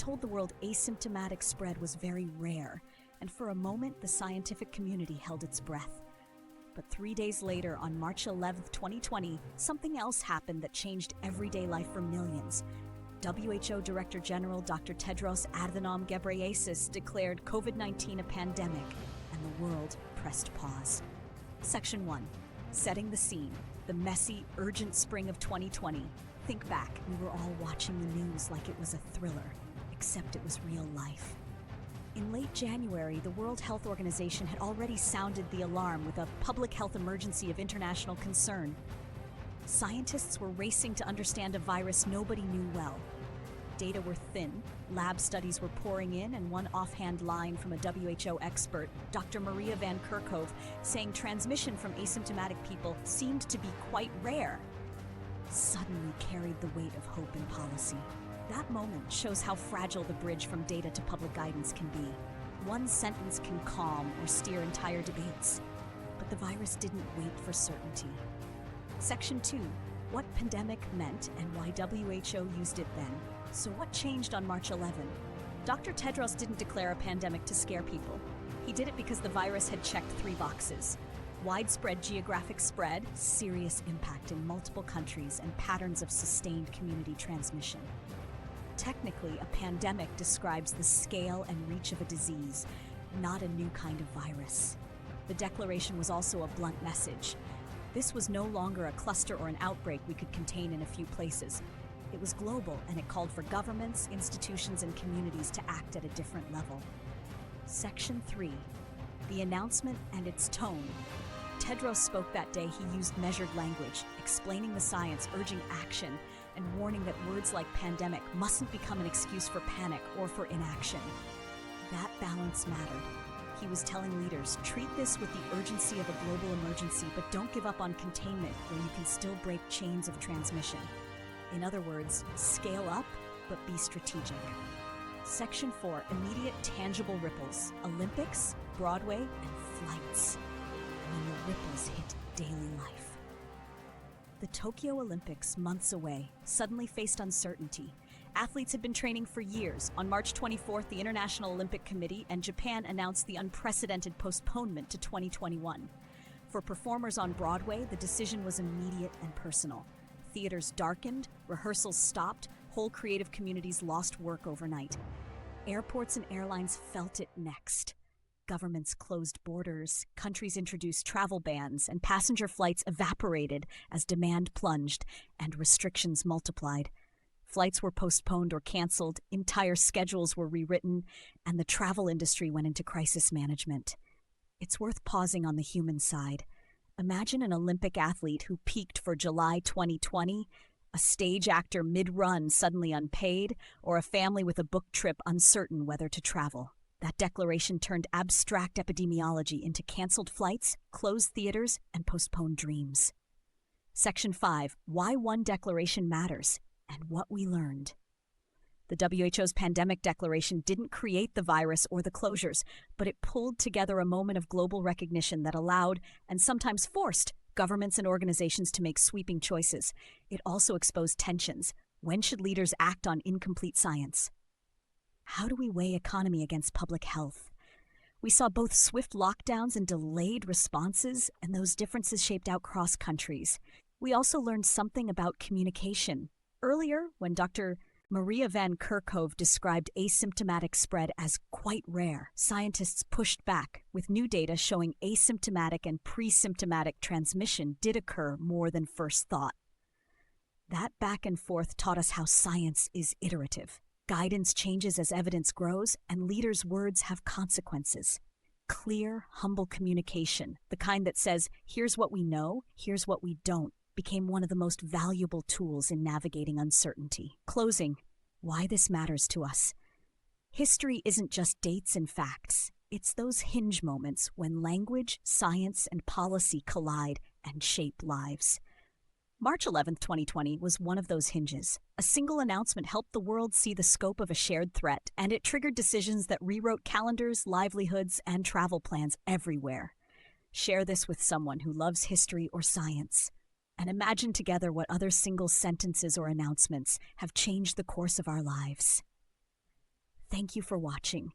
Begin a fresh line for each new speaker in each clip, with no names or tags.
told the world asymptomatic spread was very rare, and for a moment the scientific community held its breath. But 3 days later, on March 11, 2020, something else happened that changed everyday life for millions. WHO Director General Dr. Tedros Adhanom Ghebreyesus declared COVID-19 a pandemic, and the world pressed pause. Section 1. Setting the scene. The messy, urgent spring of 2020. Think back, we were all watching the news like it was a thriller, except it was real life. In late January, the World Health Organization had already sounded the alarm with a public health emergency of international concern. Scientists were racing to understand a virus nobody knew well. Data were thin, lab studies were pouring in, and one offhand line from a WHO expert, Dr. Maria van Kerkhove, saying transmission from asymptomatic people seemed to be quite rare, suddenly carried the weight of hope in policy. That moment shows how fragile the bridge from data to public guidance can be. One sentence can calm or steer entire debates. But the virus didn't wait for certainty. Section 2. What pandemic meant and why WHO used it then. So what changed on March 11? Dr. Tedros didn't declare a pandemic to scare people. He did it because the virus had checked 3 boxes. Widespread geographic spread, serious impact in multiple countries, and patterns of sustained community transmission. Technically, a pandemic describes the scale and reach of a disease, not a new kind of virus. The declaration was also a blunt message. This was no longer a cluster or an outbreak we could contain in a few places. It was global, and it called for governments, institutions, and communities to act at a different level. Section 3. The announcement and its tone. Tedros spoke that day. He used measured language, explaining the science, urging action, and warning that words like pandemic mustn't become an excuse for panic or for inaction. That balance mattered. He was telling leaders, treat this with the urgency of a global emergency, but don't give up on containment where you can still break chains of transmission. In other words, scale up, but be strategic. Section 4. Immediate tangible ripples. Olympics, Broadway, and flights. When the ripples hit daily life. The Tokyo Olympics, months away, suddenly faced uncertainty. Athletes had been training for years. On March 24th, the International Olympic Committee and Japan announced the unprecedented postponement to 2021. For performers on Broadway, the decision was immediate and personal. Theaters darkened, rehearsals stopped, whole creative communities lost work overnight. Airports and airlines felt it next. Governments closed borders, countries introduced travel bans, and passenger flights evaporated as demand plunged and restrictions multiplied. Flights were postponed or canceled, entire schedules were rewritten, and the travel industry went into crisis management. It's worth pausing on the human side. Imagine an Olympic athlete who peaked for July 2020, a stage actor mid-run suddenly unpaid, or a family with a book trip uncertain whether to travel. That declaration turned abstract epidemiology into canceled flights, closed theaters, and postponed dreams. Section 5. Why one declaration matters, and what we learned. The WHO's pandemic declaration didn't create the virus or the closures, but it pulled together a moment of global recognition that allowed, and sometimes forced, governments and organizations to make sweeping choices. It also exposed tensions. When should leaders act on incomplete science? How do we weigh economy against public health? We saw both swift lockdowns and delayed responses, and those differences shaped out cross countries. We also learned something about communication. Earlier, when Dr. Maria van Kerkhove described asymptomatic spread as quite rare, scientists pushed back, with new data showing asymptomatic and pre-symptomatic transmission did occur more than first thought. That back and forth taught us how science is iterative. Guidance changes as evidence grows, and leaders' words have consequences. Clear, humble communication, the kind that says, here's what we know, here's what we don't, became one of the most valuable tools in navigating uncertainty. Closing, why this matters to us. History isn't just dates and facts. It's those hinge moments when language, science, and policy collide and shape lives. March 11, 2020 was one of those hinges. A single announcement helped the world see the scope of a shared threat, and it triggered decisions that rewrote calendars, livelihoods, and travel plans everywhere. Share this with someone who loves history or science, and imagine together what other single sentences or announcements have changed the course of our lives. thank you for watching.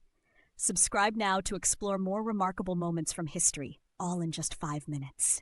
Subscribe now to explore more remarkable moments from history, all in just 5 minutes.